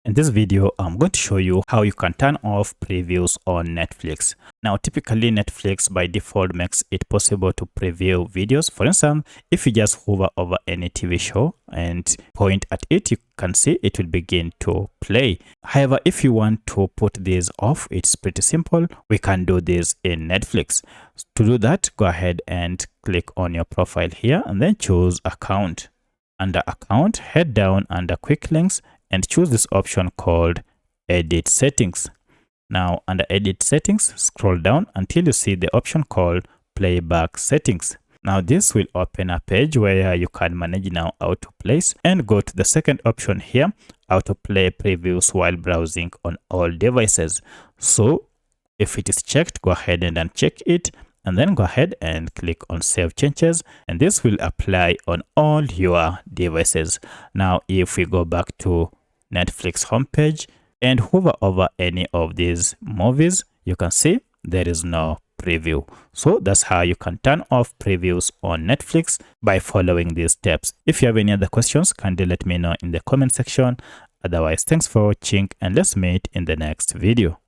In this video, I'm going to show you how you can turn off previews on Netflix. Now, typically Netflix by default makes it possible to preview videos. For instance, if you just hover over any TV show and point at it, you can see it will begin to play. However, if you want to put this off, it's pretty simple. We can do this in Netflix. To do that, go ahead and click on your profile here and then choose account. Under account, head down under quick links and choose this option called edit settings. Now under edit settings, scroll down until you see the option called playback settings. Now this will open a page where you can manage now autoplays, and go to the second option here, autoplay previews while browsing on all devices. So if it is checked, go ahead and uncheck it, and then go ahead and click on save changes, and this will apply on all your devices. Now if we go back to Netflix homepage and hover over any of these movies, you can see there is no preview. So that's how you can turn off previews on Netflix by following these steps. If you have any other questions, kindly let me know in the comment section. Otherwise, thanks for watching and let's meet in the next video.